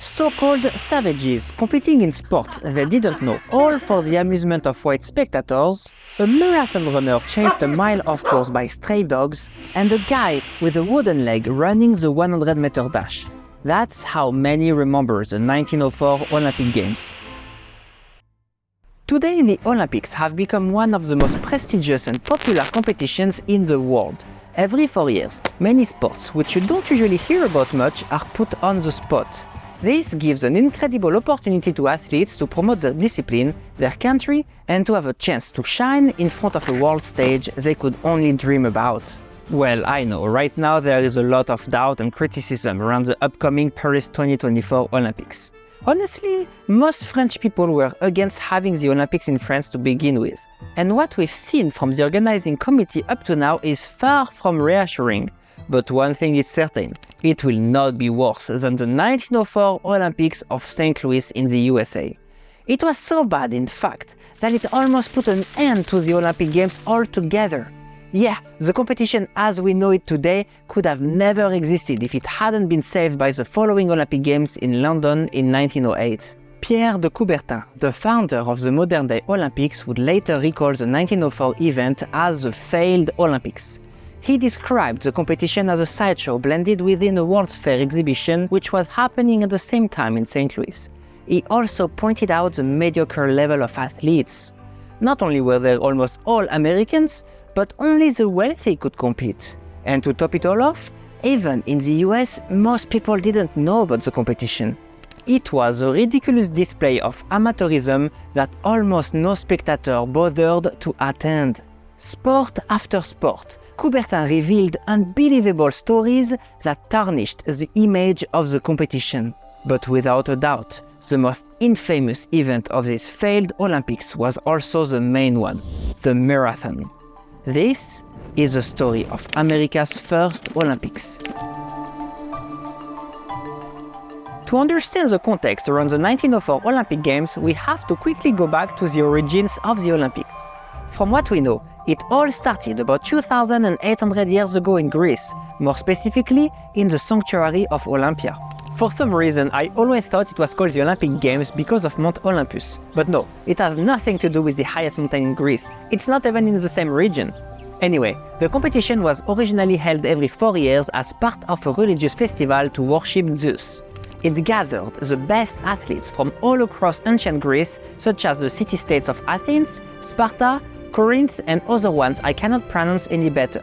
So-called savages competing in sports they didn't know, all for the amusement of white spectators, a marathon runner chased a mile of course by stray dogs, and a guy with a wooden leg running the 100-meter dash. That's how many remember the 1904 Olympic Games. Today, the Olympics have become one of the most prestigious and popular competitions in the world. Every 4 years, many sports, which you don't usually hear about much, are put on the spot. This gives an incredible opportunity to athletes to promote their discipline, their country, and to have a chance to shine in front of a world stage they could only dream about. Well, I know, right now there is a lot of doubt and criticism around the upcoming Paris 2024 Olympics. Honestly, most French people were against having the Olympics in France to begin with. And what we've seen from the organizing committee up to now is far from reassuring. But one thing is certain, it will not be worse than the 1904 Olympics of St. Louis in the USA. It was so bad, in fact, that it almost put an end to the Olympic Games altogether. Yeah, the competition as we know it today could have never existed if it hadn't been saved by the following Olympic Games in London in 1908. Pierre de Coubertin, the founder of the modern-day Olympics, would later recall the 1904 event as the failed Olympics. He described the competition as a sideshow blended within a World's Fair exhibition which was happening at the same time in St. Louis. He also pointed out the mediocre level of athletes. Not only were they almost all Americans, but only the wealthy could compete. And to top it all off, even in the US, most people didn't know about the competition. It was a ridiculous display of amateurism that almost no spectator bothered to attend. Sport after sport, Coubertin revealed unbelievable stories that tarnished the image of the competition. But without a doubt, the most infamous event of this failed Olympics was also the main one, the marathon. This is the story of America's first Olympics. To understand the context around the 1904 Olympic Games, we have to quickly go back to the origins of the Olympics. From what we know, it all started about 2,800 years ago in Greece, more specifically in the sanctuary of Olympia. For some reason, I always thought it was called the Olympic Games because of Mount Olympus. But no, it has nothing to do with the highest mountain in Greece. It's not even in the same region. Anyway, the competition was originally held every 4 years as part of a religious festival to worship Zeus. It gathered the best athletes from all across ancient Greece, such as the city-states of Athens, Sparta, Corinth, and other ones I cannot pronounce any better.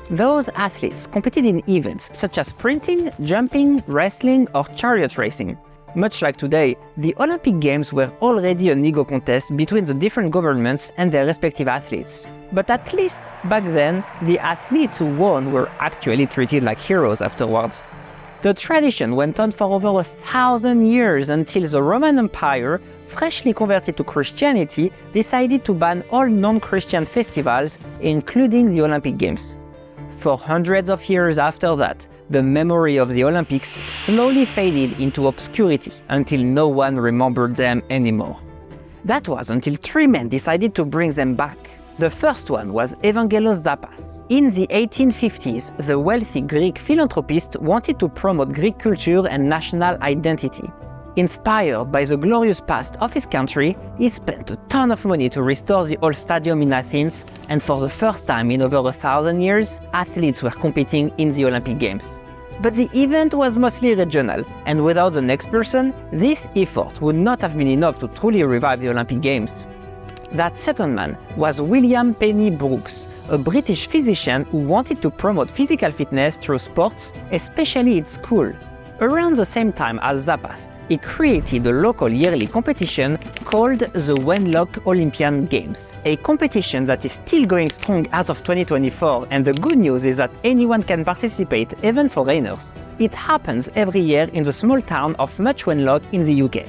Those athletes competed in events such as sprinting, jumping, wrestling, or chariot racing. Much like today, the Olympic Games were already an ego contest between the different governments and their respective athletes. But at least back then, the athletes who won were actually treated like heroes afterwards. The tradition went on for over 1,000 years until the Roman Empire, freshly converted to Christianity, decided to ban all non-Christian festivals, including the Olympic Games. For hundreds of years after that, the memory of the Olympics slowly faded into obscurity until no one remembered them anymore. That was until 3 men decided to bring them back. The first one was Evangelos Zappas. In the 1850s, the wealthy Greek philanthropist wanted to promote Greek culture and national identity. Inspired by the glorious past of his country, he spent a ton of money to restore the old stadium in Athens, and for the first time in over 1,000 years, athletes were competing in the Olympic Games. But the event was mostly regional, and without the next person, this effort would not have been enough to truly revive the Olympic Games. That second man was William Penny Brooks, a British physician who wanted to promote physical fitness through sports, especially at school. Around the same time as Zappas, he created a local yearly competition called the Wenlock Olympian Games, a competition that is still going strong as of 2024, and the good news is that anyone can participate, even foreigners. It happens every year in the small town of Much Wenlock in the UK.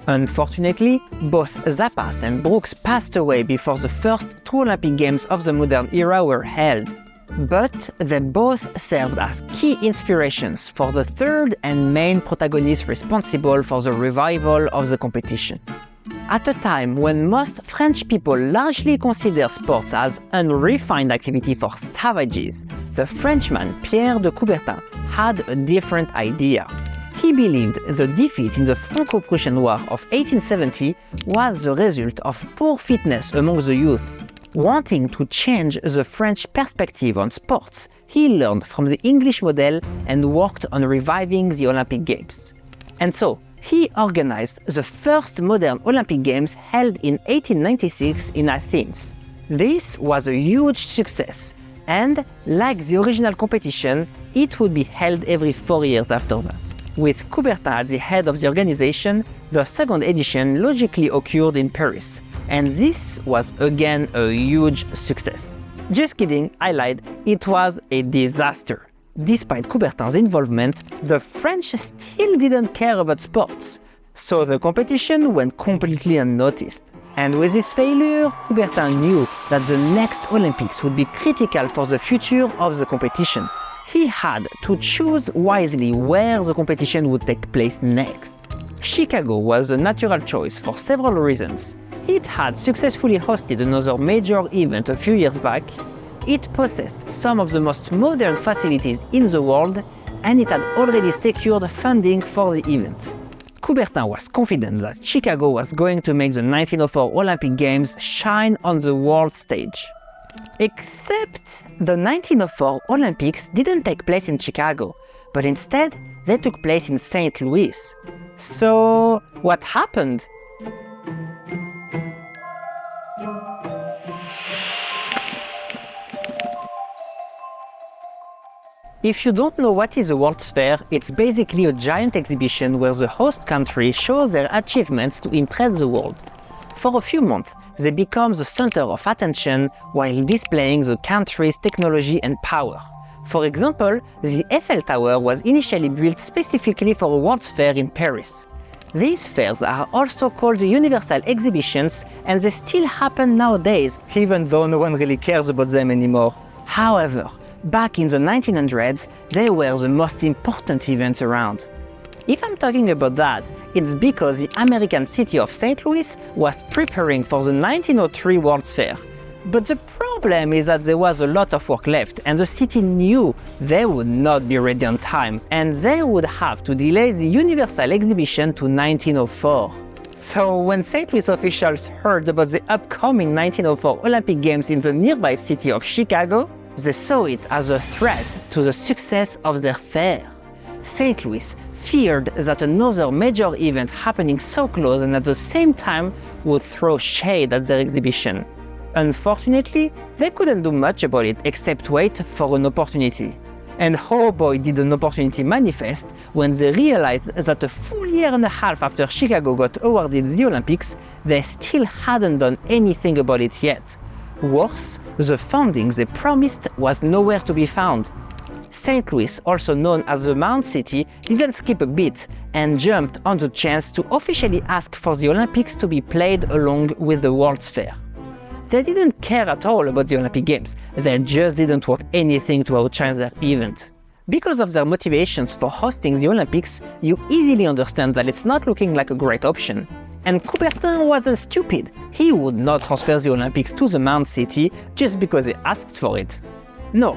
Unfortunately, both Zappas and Brooks passed away before the first two Olympic Games of the modern era were held. But they both served as key inspirations for the third and main protagonist responsible for the revival of the competition. At a time when most French people largely consider sports as unrefined activity for savages, the Frenchman Pierre de Coubertin had a different idea. He believed the defeat in the Franco-Prussian War of 1870 was the result of poor fitness among the youth. Wanting to change the French perspective on sports, he learned from the English model and worked on reviving the Olympic Games. And so, he organized the first modern Olympic Games held in 1896 in Athens. This was a huge success, and like the original competition, it would be held every 4 years after that. With Coubertin at the head of the organization, the second edition logically occurred in Paris, and this was again a huge success. Just kidding, I lied, it was a disaster. Despite Coubertin's involvement, the French still didn't care about sports, so the competition went completely unnoticed. And with this failure, Coubertin knew that the next Olympics would be critical for the future of the competition. He had to choose wisely where the competition would take place next. Chicago was a natural choice for several reasons. It had successfully hosted another major event a few years back, it possessed some of the most modern facilities in the world, and it had already secured funding for the event. Coubertin was confident that Chicago was going to make the 1904 Olympic Games shine on the world stage. Except the 1904 Olympics didn't take place in Chicago, but instead they took place in St. Louis. So, what happened? If you don't know what is a World's Fair, it's basically a giant exhibition where the host country shows their achievements to impress the world. For a few months, they become the center of attention while displaying the country's technology and power. For example, the Eiffel Tower was initially built specifically for a World's Fair in Paris. These fairs are also called universal exhibitions, and they still happen nowadays, even though no one really cares about them anymore. However, back in the 1900s, they were the most important events around. If I'm talking about that, it's because the American city of St. Louis was preparing for the 1903 World's Fair. But the problem is that there was a lot of work left, and the city knew they would not be ready on time, and they would have to delay the Universal Exhibition to 1904. So when St. Louis officials heard about the upcoming 1904 Olympic Games in the nearby city of Chicago, they saw it as a threat to the success of their fair. St. Louis feared that another major event happening so close and at the same time would throw shade at their exhibition. Unfortunately, they couldn't do much about it except wait for an opportunity. And oh boy did an opportunity manifest when they realized that a full year and a half after Chicago got awarded the Olympics, they still hadn't done anything about it yet. Worse, the funding they promised was nowhere to be found. St. Louis, also known as the Mound City, didn't skip a beat and jumped on the chance to officially ask for the Olympics to be played along with the World's Fair. They didn't care at all about the Olympic Games, they just didn't want anything to outshine their event. Because of their motivations for hosting the Olympics, you easily understand that it's not looking like a great option. And Coubertin wasn't stupid. He would not transfer the Olympics to the Mound City just because they asked for it. No,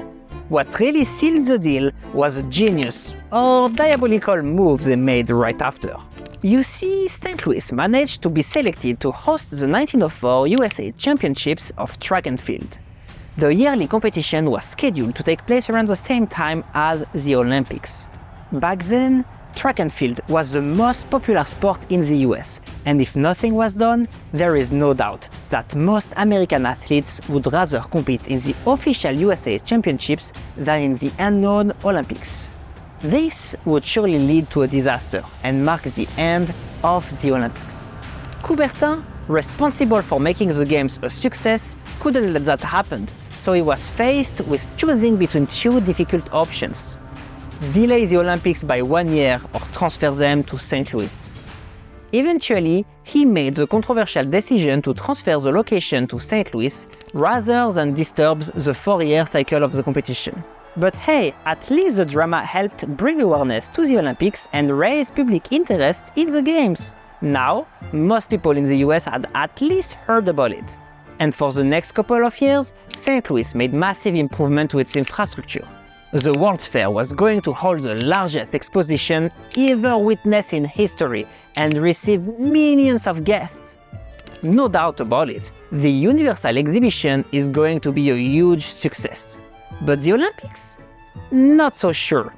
what really sealed the deal was a genius or diabolical move they made right after. You see, St. Louis managed to be selected to host the 1904 USA Championships of Track and Field. The yearly competition was scheduled to take place around the same time as the Olympics. Back then, track and field was the most popular sport in the US, and if nothing was done, there is no doubt that most American athletes would rather compete in the official USA Championships than in the unknown Olympics. This would surely lead to a disaster and mark the end of the Olympics. Coubertin, responsible for making the Games a success, couldn't let that happen, so he was faced with choosing between two difficult options: delay the Olympics by 1 year or transfer them to St. Louis. Eventually, he made the controversial decision to transfer the location to St. Louis rather than disturb the 4-year cycle of the competition. But hey, at least the drama helped bring awareness to the Olympics and raise public interest in the Games. Now, most people in the US had at least heard about it. And for the next couple of years, St. Louis made massive improvement to its infrastructure. The World's Fair was going to hold the largest exposition ever witnessed in history and receive millions of guests. No doubt about it, the Universal Exhibition is going to be a huge success. But the Olympics? Not so sure.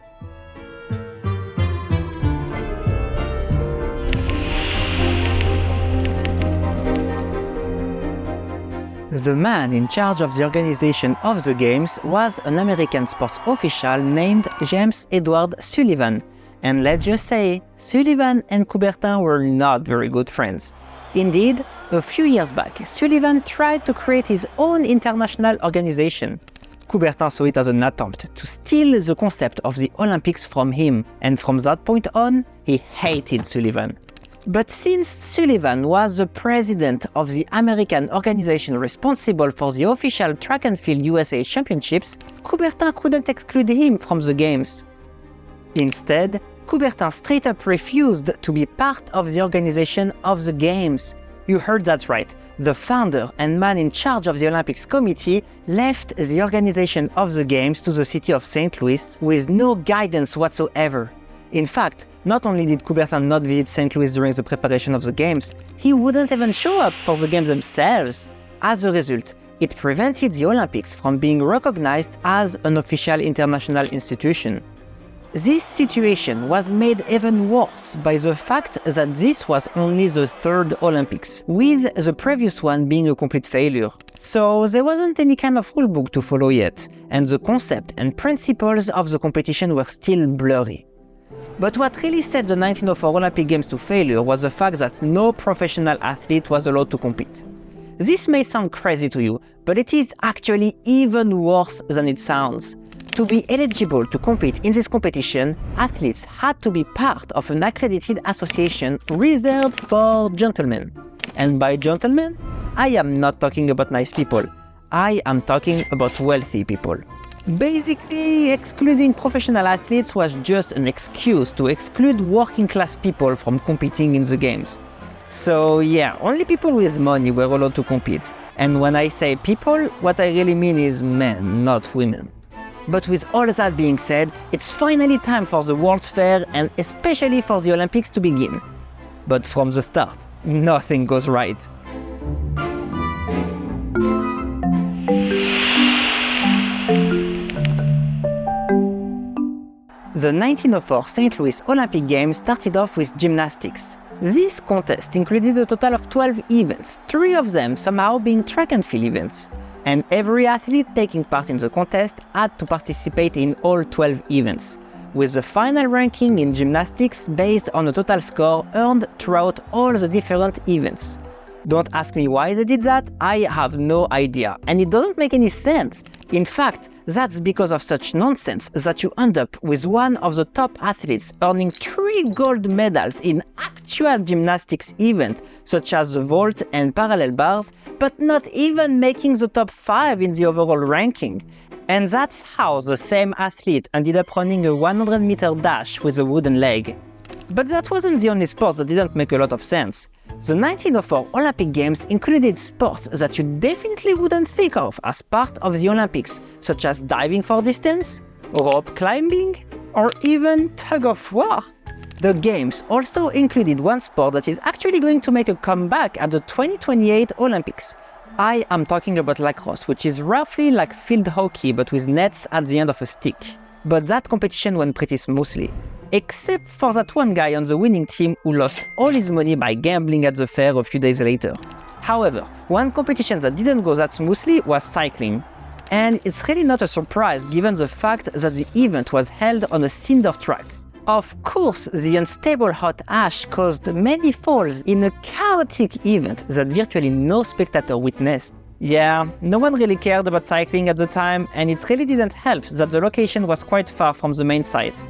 The man in charge of the organization of the Games was an American sports official named James Edward Sullivan. And let's just say, Sullivan and Coubertin were not very good friends. Indeed, a few years back, Sullivan tried to create his own international organization. Coubertin saw it as an attempt to steal the concept of the Olympics from him, and from that point on, he hated Sullivan. But since Sullivan was the president of the American organization responsible for the official track and field USA championships, Coubertin couldn't exclude him from the Games. Instead, Coubertin straight up refused to be part of the organization of the Games. You heard that right. The founder and man in charge of the Olympics Committee left the organization of the Games to the city of St. Louis with no guidance whatsoever. In fact, not only did Coubertin not visit St. Louis during the preparation of the Games, he wouldn't even show up for the Games themselves. As a result, it prevented the Olympics from being recognized as an official international institution. This situation was made even worse by the fact that this was only the third Olympics, with the previous one being a complete failure. So there wasn't any kind of rulebook to follow yet, and the concept and principles of the competition were still blurry. But what really set the 1904 Olympic Games to failure was the fact that no professional athlete was allowed to compete. This may sound crazy to you, but it is actually even worse than it sounds. To be eligible to compete in this competition, athletes had to be part of an accredited association reserved for gentlemen. And by gentlemen, I am not talking about nice people. I am talking about wealthy people. Basically, excluding professional athletes was just an excuse to exclude working class people from competing in the Games. So yeah, only people with money were allowed to compete. And when I say people, what I really mean is men, not women. But with all that being said, it's finally time for the World's Fair and especially for the Olympics to begin. But from the start, nothing goes right. The 1904 St. Louis Olympic Games started off with gymnastics. This contest included a total of 12 events, 3 of them somehow being track and field events. And every athlete taking part in the contest had to participate in all 12 events, with the final ranking in gymnastics based on a total score earned throughout all the different events. Don't ask me why they did that, I have no idea, and it doesn't make any sense. In fact, that's because of such nonsense that you end up with one of the top athletes earning 3 gold medals in actual gymnastics events, such as the vault and parallel bars, but not even making the top 5 in the overall ranking. And that's how the same athlete ended up running a 100-meter dash with a wooden leg. But that wasn't the only sport that didn't make a lot of sense. The 1904 Olympic Games included sports that you definitely wouldn't think of as part of the Olympics, such as diving for distance, rope climbing, or even tug of war. The Games also included one sport that is actually going to make a comeback at the 2028 Olympics. I am talking about lacrosse, which is roughly like field hockey but with nets at the end of a stick. But that competition went pretty smoothly. Except for that one guy on the winning team who lost all his money by gambling at the fair a few days later. However, one competition that didn't go that smoothly was cycling. And it's really not a surprise given the fact that the event was held on a cinder track. Of course, the unstable hot ash caused many falls in a chaotic event that virtually no spectator witnessed. Yeah, no one really cared about cycling at the time, and it really didn't help that the location was quite far from the main site.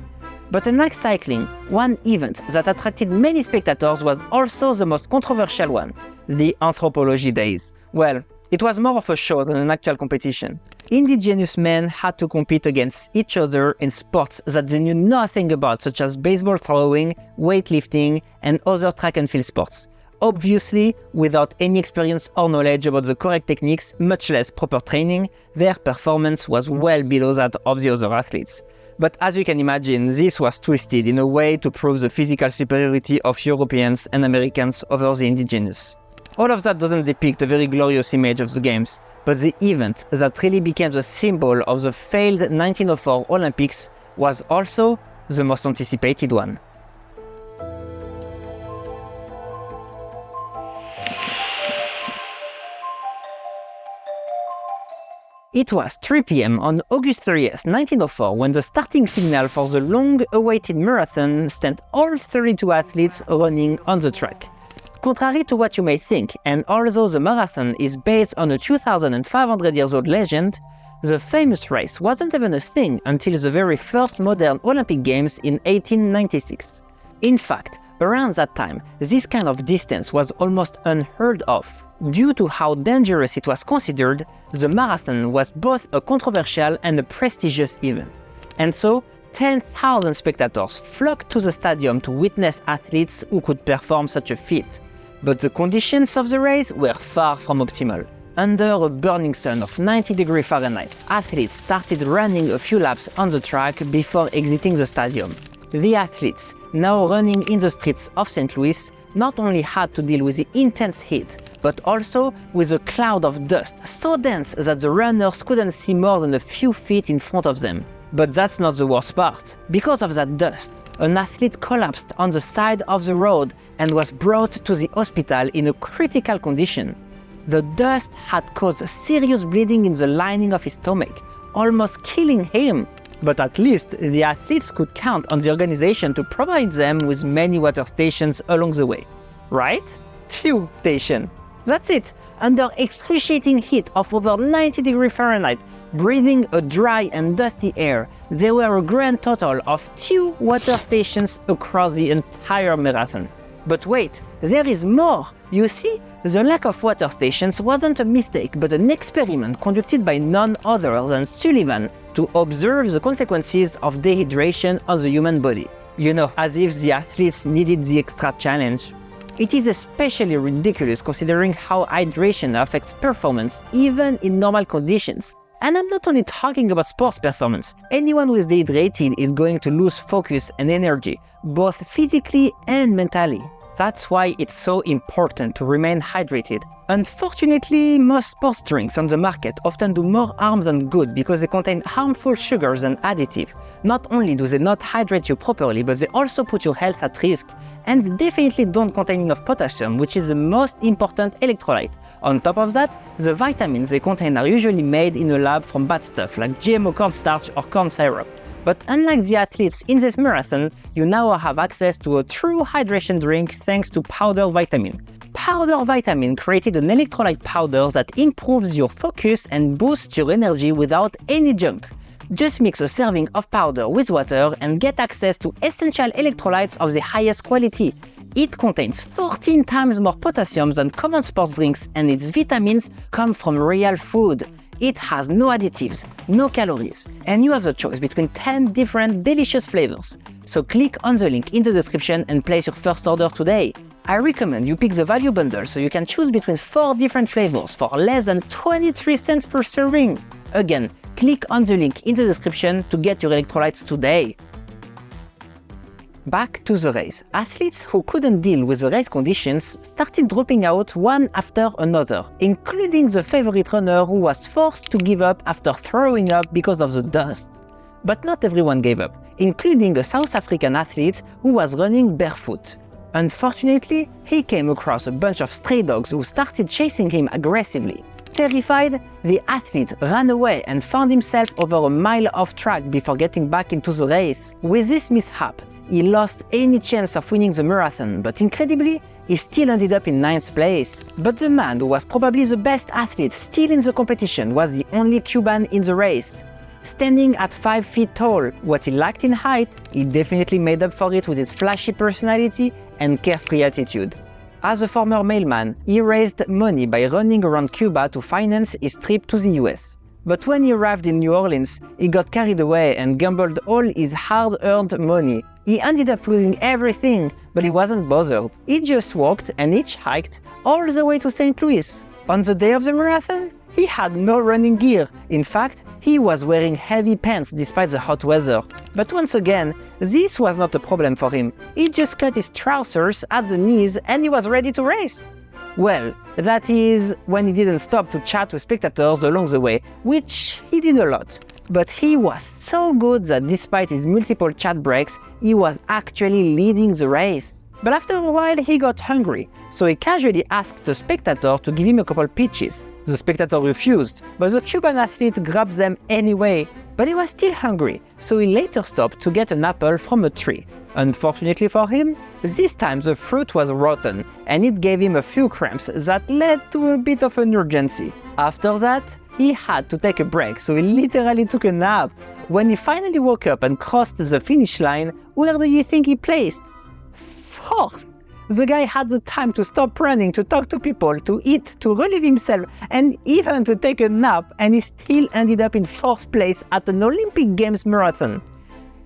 But unlike cycling, one event that attracted many spectators was also the most controversial one, the Anthropology Days. Well, it was more of a show than an actual competition. Indigenous men had to compete against each other in sports that they knew nothing about, such as baseball throwing, weightlifting, and other track and field sports. Obviously, without any experience or knowledge about the correct techniques, much less proper training, their performance was well below that of the other athletes. But as you can imagine, this was twisted in a way to prove the physical superiority of Europeans and Americans over the indigenous. All of that doesn't depict a very glorious image of the games, but the event that really became the symbol of the failed 1904 Olympics was also the most anticipated one. It was 3 p.m. on August 30th, 1904 when the starting signal for the long-awaited marathon sent all 32 athletes running on the track. Contrary to what you may think, and although the marathon is based on a 2,500-year-old legend, the famous race wasn't even a thing until the very first modern Olympic Games in 1896. In fact, around that time, this kind of distance was almost unheard of. Due to how dangerous it was considered, the marathon was both a controversial and a prestigious event. And so, 10,000 spectators flocked to the stadium to witness athletes who could perform such a feat. But the conditions of the race were far from optimal. Under a burning sun of 90 degrees Fahrenheit, athletes started running a few laps on the track before exiting the stadium. The athletes, now running in the streets of St. Louis, not only had to deal with the intense heat, but also with a cloud of dust so dense that the runners couldn't see more than a few feet in front of them. But that's not the worst part. Because of that dust, an athlete collapsed on the side of the road and was brought to the hospital in a critical condition. The dust had caused serious bleeding in the lining of his stomach, almost killing him. But at least the athletes could count on the organization to provide them with many water stations along the way. Right? Tube station. That's it. Under excruciating heat of over 90 degrees Fahrenheit, breathing a dry and dusty air, there were a grand total of 2 water stations across the entire marathon. But wait, there is more! You see, the lack of water stations wasn't a mistake but an experiment conducted by none other than Sullivan to observe the consequences of dehydration on the human body. You know, as if the athletes needed the extra challenge. It is especially ridiculous considering how hydration affects performance even in normal conditions. And I'm not only talking about sports performance. Anyone who is dehydrated is going to lose focus and energy, both physically and mentally. That's why it's so important to remain hydrated. Unfortunately, most sports drinks on the market often do more harm than good because they contain harmful sugars and additives. Not only do they not hydrate you properly, but they also put your health at risk. And they definitely don't contain enough potassium, which is the most important electrolyte. On top of that, the vitamins they contain are usually made in a lab from bad stuff like GMO cornstarch or corn syrup. But unlike the athletes in this marathon, you now have access to a true hydration drink thanks to PowderVitamin. PowderVitamin created an electrolyte powder that improves your focus and boosts your energy without any junk. Just mix a serving of powder with water and get access to essential electrolytes of the highest quality. It contains 14 times more potassium than common sports drinks, and its vitamins come from real food. It has no additives, no calories, and you have the choice between 10 different delicious flavors. So click on the link in the description and place your first order today. I recommend you pick the value bundle so you can choose between 4 different flavors for less than 23 cents per serving. Again, click on the link in the description to get your electrolytes today. Back to the race. Athletes who couldn't deal with the race conditions started dropping out one after another, including the favorite runner who was forced to give up after throwing up because of the dust. But not everyone gave up, including a South African athlete who was running barefoot. Unfortunately, he came across a bunch of stray dogs who started chasing him aggressively. Terrified, the athlete ran away and found himself over a mile off track before getting back into the race. With this mishap, he lost any chance of winning the marathon, but incredibly, he still ended up in 9th place. But the man who was probably the best athlete still in the competition was the only Cuban in the race. Standing at 5 feet tall, what he lacked in height, he definitely made up for it with his flashy personality and carefree attitude. As a former mailman, he raised money by running around Cuba to finance his trip to the US. But when he arrived in New Orleans, he got carried away and gambled all his hard-earned money. He ended up losing everything, but he wasn't bothered. He just walked and hitchhiked all the way to St. Louis. On the day of the marathon, he had no running gear. In fact, he was wearing heavy pants despite the hot weather. But once again, this was not a problem for him. He just cut his trousers at the knees and he was ready to race. Well, that is when he didn't stop to chat with spectators along the way, which he did a lot. But he was so good that despite his multiple chat breaks, he was actually leading the race. But after a while he got hungry, so he casually asked the spectator to give him a couple peaches. The spectator refused, but the Cuban athlete grabbed them anyway. But he was still hungry, so he later stopped to get an apple from a tree. Unfortunately for him, this time the fruit was rotten, and it gave him a few cramps that led to a bit of an urgency. After that, he had to take a break, so he literally took a nap. When he finally woke up and crossed the finish line, where do you think he placed? Fourth! The guy had the time to stop running, to talk to people, to eat, to relieve himself, and even to take a nap, and he still ended up in 4th place at an Olympic Games marathon.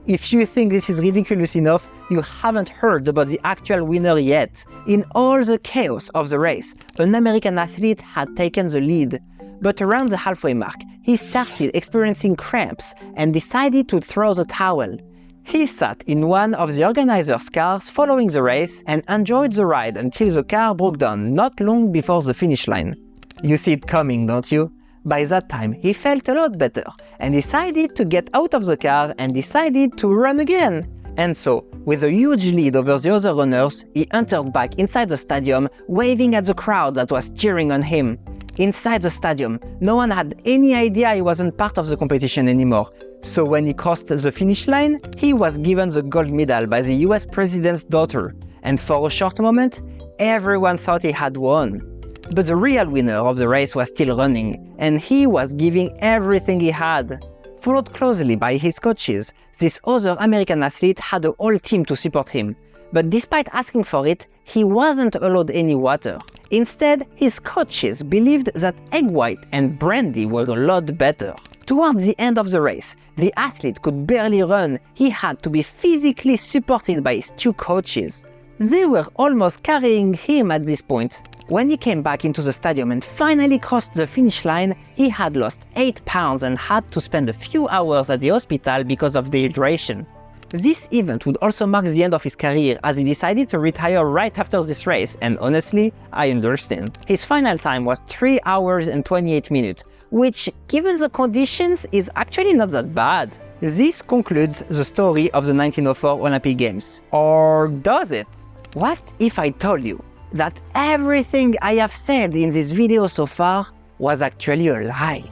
If you think this is ridiculous enough, you haven't heard about the actual winner yet. In all the chaos of the race, an American athlete had taken the lead. But around the halfway mark, he started experiencing cramps and decided to throw the towel. He sat in one of the organizers' cars following the race and enjoyed the ride until the car broke down not long before the finish line. You see it coming, don't you? By that time, he felt a lot better and decided to get out of the car and decided to run again. And so, with a huge lead over the other runners, he entered back inside the stadium, waving at the crowd that was cheering on him. Inside the stadium, no one had any idea he wasn't part of the competition anymore. So when he crossed the finish line, he was given the gold medal by the US president's daughter. And for a short moment, everyone thought he had won. But the real winner of the race was still running, and he was giving everything he had. Followed closely by his coaches, this other American athlete had a whole team to support him. But despite asking for it, he wasn't allowed any water. Instead, his coaches believed that egg white and brandy were a lot better. Towards the end of the race, the athlete could barely run. He had to be physically supported by his 2 coaches. They were almost carrying him at this point. When he came back into the stadium and finally crossed the finish line, he had lost 8 pounds and had to spend a few hours at the hospital because of dehydration. This event would also mark the end of his career as he decided to retire right after this race, and honestly, I understand. His final time was 3 hours and 28 minutes, which, given the conditions, is actually not that bad. This concludes the story of the 1904 Olympic Games. Or does it? What if I told you that everything I have said in this video so far was actually a lie?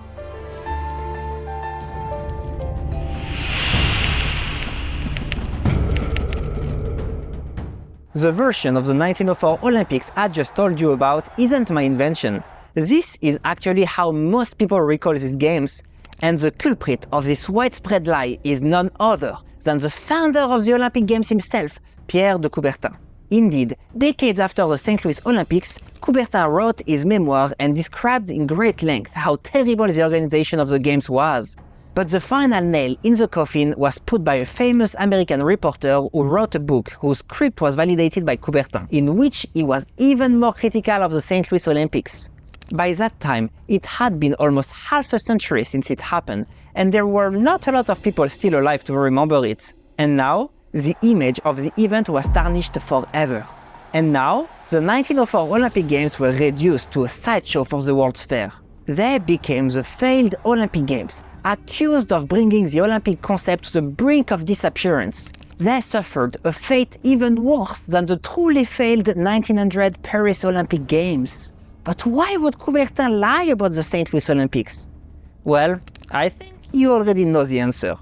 The version of the 1904 Olympics I just told you about isn't my invention. This is actually how most people recall these games, and the culprit of this widespread lie is none other than the founder of the Olympic Games himself, Pierre de Coubertin. Indeed, decades after the St. Louis Olympics, Coubertin wrote his memoir and described in great length how terrible the organization of the Games was. But the final nail in the coffin was put by a famous American reporter who wrote a book whose script was validated by Coubertin, in which he was even more critical of the St. Louis Olympics. By that time, it had been almost half a century since it happened, and there were not a lot of people still alive to remember it. And now, the image of the event was tarnished forever. And now, the 1904 Olympic Games were reduced to a sideshow for the World's Fair. They became the failed Olympic Games, accused of bringing the Olympic concept to the brink of disappearance. They suffered a fate even worse than the truly failed 1900 Paris Olympic Games. But why would Coubertin lie about the St. Louis Olympics? Well, I think you already know the answer.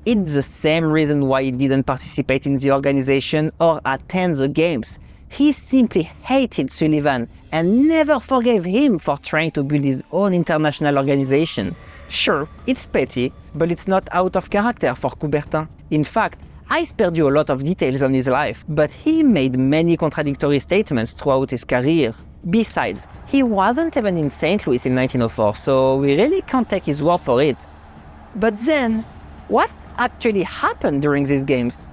It's the same reason why he didn't participate in the organization or attend the games. He simply hated Sullivan and never forgave him for trying to build his own international organization. Sure, it's petty, but it's not out of character for Coubertin. In fact, I spared you a lot of details on his life, but he made many contradictory statements throughout his career. Besides, he wasn't even in St. Louis in 1904, so we really can't take his word for it. But then, what actually happened during these games?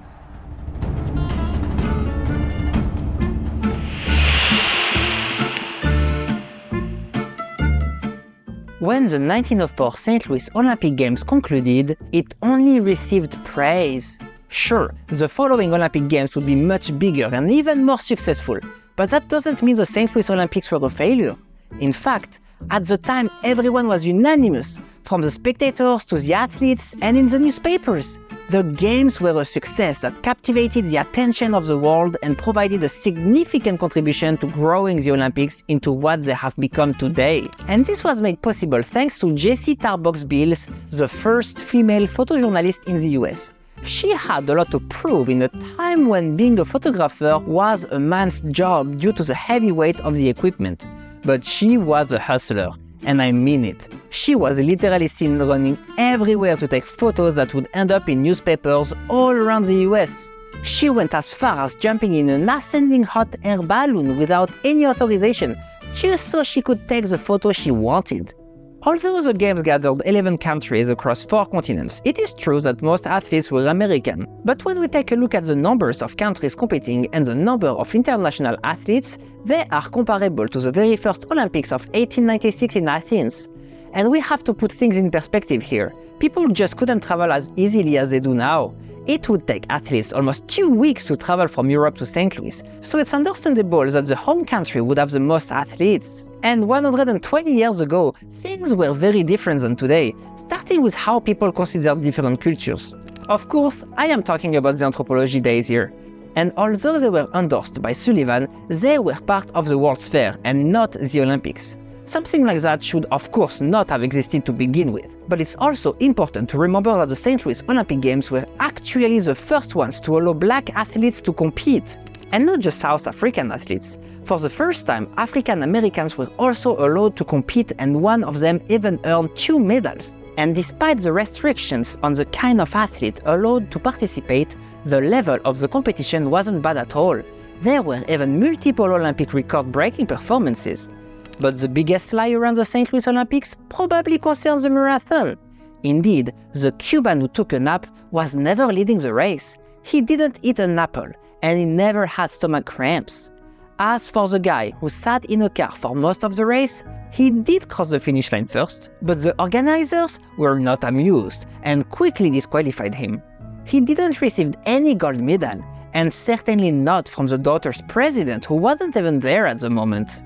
When the 1904 St. Louis Olympic Games concluded, it only received praise. Sure, the following Olympic Games would be much bigger and even more successful, but that doesn't mean the St. Louis Olympics were a failure. In fact, at the time everyone was unanimous, from the spectators to the athletes and in the newspapers. The Games were a success that captivated the attention of the world and provided a significant contribution to growing the Olympics into what they have become today. And this was made possible thanks to Jessie Tarbox Bills, the first female photojournalist in the US. She had a lot to prove in a time when being a photographer was a man's job due to the heavy weight of the equipment. But she was a hustler. And I mean it. She was literally seen running everywhere to take photos that would end up in newspapers all around the US. She went as far as jumping in an ascending hot air balloon without any authorization, just so she could take the photo she wanted. Although the Games gathered 11 countries across 4 continents, it is true that most athletes were American. But when we take a look at the numbers of countries competing and the number of international athletes, they are comparable to the very first Olympics of 1896 in Athens. And we have to put things in perspective here. People just couldn't travel as easily as they do now. It would take athletes almost 2 weeks to travel from Europe to St. Louis, so it's understandable that the home country would have the most athletes. And 120 years ago, things were very different than today, starting with how people considered different cultures. Of course, I am talking about the anthropology days here. And although they were endorsed by Sullivan, they were part of the World's Fair and not the Olympics. Something like that should of course not have existed to begin with. But it's also important to remember that the St. Louis Olympic Games were actually the first ones to allow black athletes to compete. And not just South African athletes. For the first time, African Americans were also allowed to compete, and one of them even earned 2 medals. And despite the restrictions on the kind of athlete allowed to participate, the level of the competition wasn't bad at all. There were even multiple Olympic record-breaking performances. But the biggest lie around the St. Louis Olympics probably concerns the marathon. Indeed, the Cuban who took a nap was never leading the race. He didn't eat an apple, and he never had stomach cramps. As for the guy who sat in a car for most of the race, he did cross the finish line first, but the organizers were not amused and quickly disqualified him. He didn't receive any gold medal, and certainly not from the daughter's president, who wasn't even there at the moment.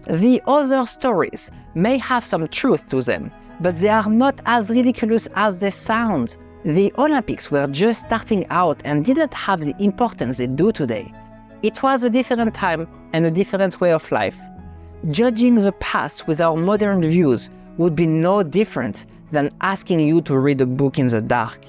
The other stories may have some truth to them, but they are not as ridiculous as they sound. The Olympics were just starting out and didn't have the importance they do today. It was a different time and a different way of life. Judging the past with our modern views would be no different than asking you to read a book in the dark.